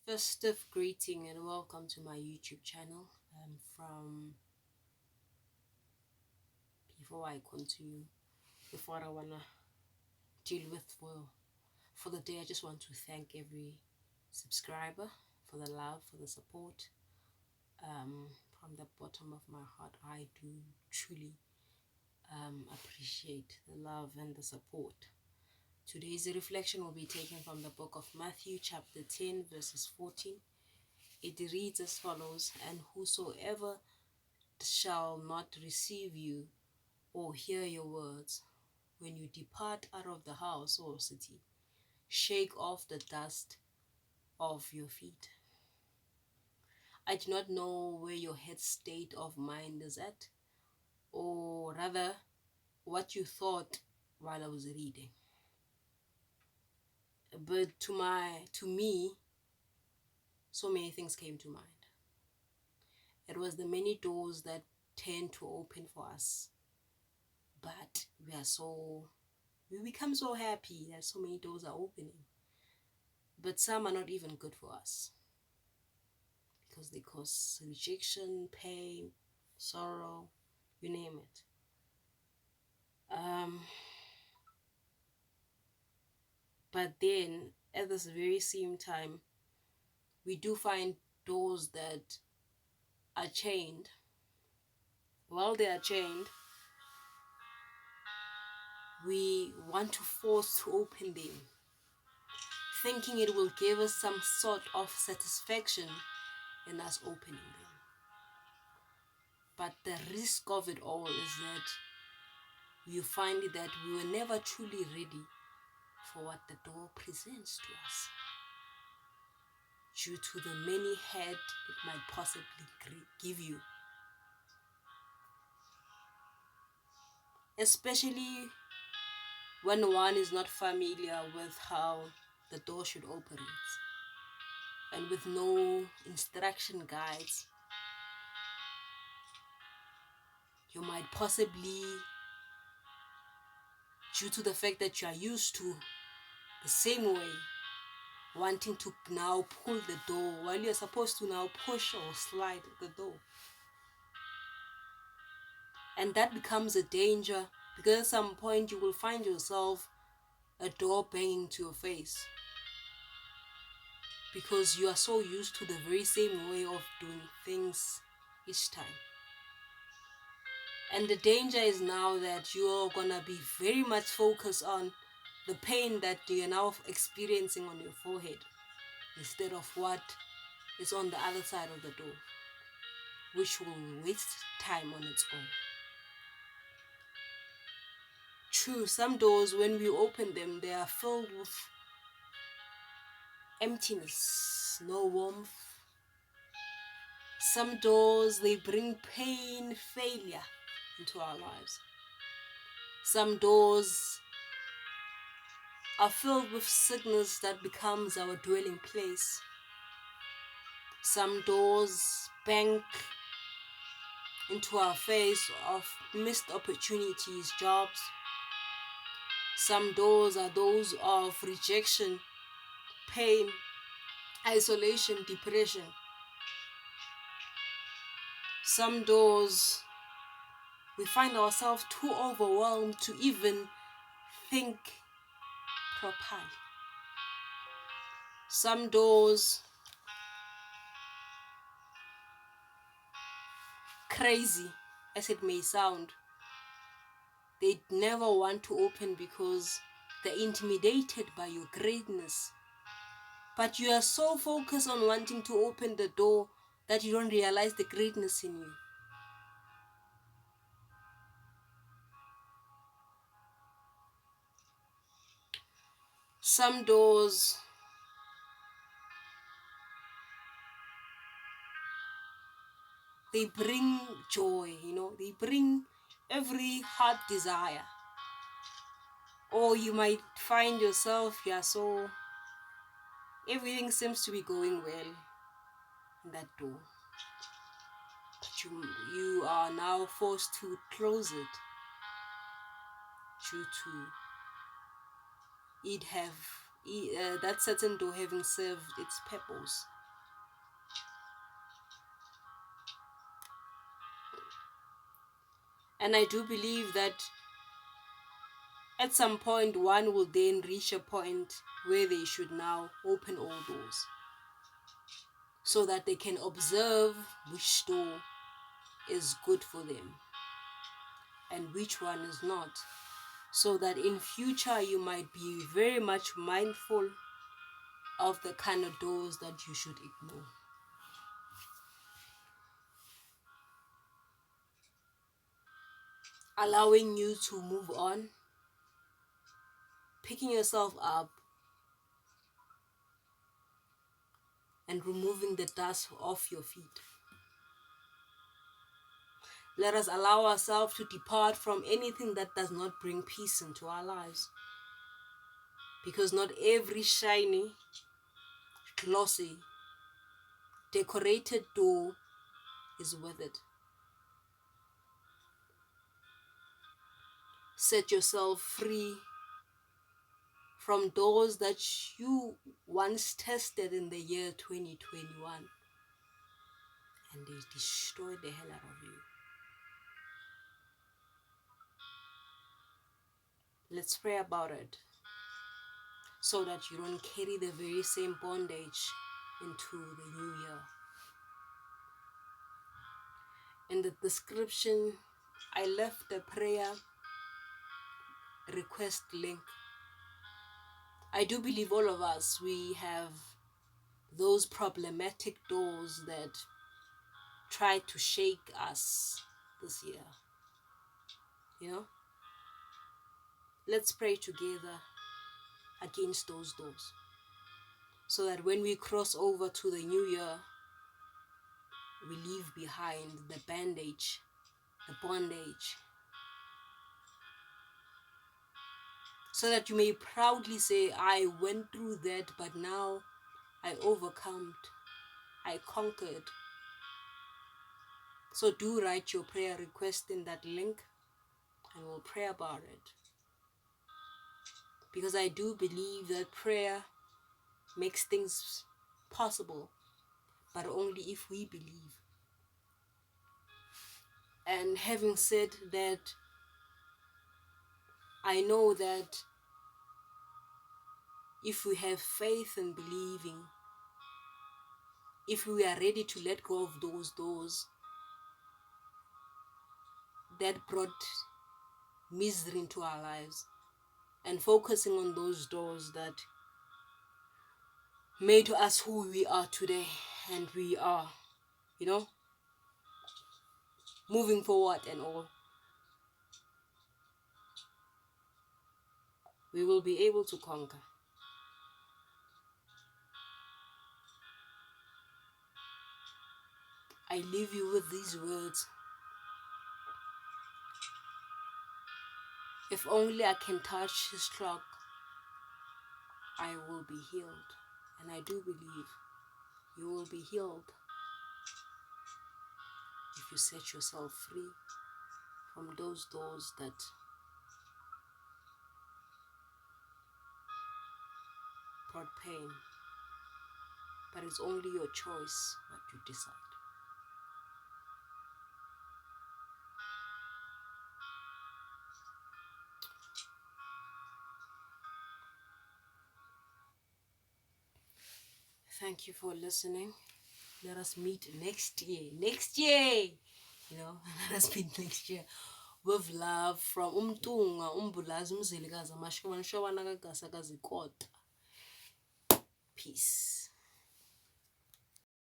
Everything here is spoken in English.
Festive greeting and welcome to my YouTube channel. Before I continue, before I wanna deal with for the day, I just want to thank every subscriber for the love, for the support. From the bottom of my heart, I do truly appreciate the love and the support. Today's reflection will be taken from the book of Matthew, chapter 10, verses 14. It reads as follows: "And whosoever shall not receive you or hear your words when you depart out of the house or city, shake off the dust of your feet." I do not know where your head state of mind is at, or rather what you thought while I was reading. But to me, so many things came to mind. It was the many doors that tend to open for us, but we become so happy that so many doors are opening, but some are not even good for us because they cause rejection, pain, sorrow, you name it. But then at this very same time, we do find doors that are chained. While they are chained, we want to force to open them, thinking it will give us some sort of satisfaction in us opening them. But the risk of it all is that you find that we were never truly ready for what the door presents to us, due to the many head it might possibly give you. Especially when one is not familiar with how the door should operate, and with no instruction guides, you might possibly, due to the fact that you are used to the same way, wanting to now pull the door while you're supposed to now push or slide the door. And that becomes a danger, because at some point you will find yourself a door banging to your face, because you are so used to the very same way of doing things each time. And the danger is now that you're gonna be very much focused on the pain that you're now experiencing on your forehead, instead of what is on the other side of the door, which will waste time on its own. True, some doors, when we open them, they are filled with emptiness, no warmth. Some doors, they bring pain, failure into our lives. Some doors are filled with sickness that becomes our dwelling place. Some doors bank into our face of missed opportunities, jobs. Some doors are those of rejection, pain, isolation, depression. Some doors, we find ourselves too overwhelmed to even think properly. Some doors, crazy as it may sound, they never want to open because they're intimidated by your greatness. But you are so focused on wanting to open the door that you don't realize the greatness in you. Some doors, they bring joy, they bring every heart desire. Or you might find yourself, everything seems to be going well in that door, but you are now forced to close it due to it have that certain door having served its purpose. And I do believe that at some point one will then reach a point where they should now open all doors so that they can observe which door is good for them and which one is not, so that in future you might be very much mindful of the kind of doors that you should ignore. Allowing you to move on, picking yourself up, and removing the dust off your feet. Let us allow ourselves to depart from anything that does not bring peace into our lives. Because not every shiny, glossy, decorated door is worth it. Set yourself free from doors that you once tested in the year 2021 and they destroyed the hell out of you. Let's pray about it so that you don't carry the very same bondage into the new year. In the description, I left a prayer request link. I do believe all of us, we have those problematic doors that try to shake us this year. You know? Let's pray together against those doors so that when we cross over to the new year, we leave behind the bandage, the bondage, so that you may proudly say, I went through that, but now I overcome, I conquered. So do write your prayer request in that link and we'll pray about it. Because I do believe that prayer makes things possible, but only if we believe. And having said that, I know that if we have faith and believing, if we are ready to let go of those doors that brought misery into our lives and focusing on those doors that made us who we are today, and we are, moving forward and all, we will be able to conquer. I leave you with these words. If only I can touch his clock, I will be healed. And I do believe you will be healed if you set yourself free from those doors that brought pain. But it's only your choice what you decide. Thank you for listening. Let us meet next year. Next year! Let us meet next year. With love from Umtunga, Umbulazi, Mzilikazi, Mashkaman, Shawana, Gasakazi, Kota. Peace.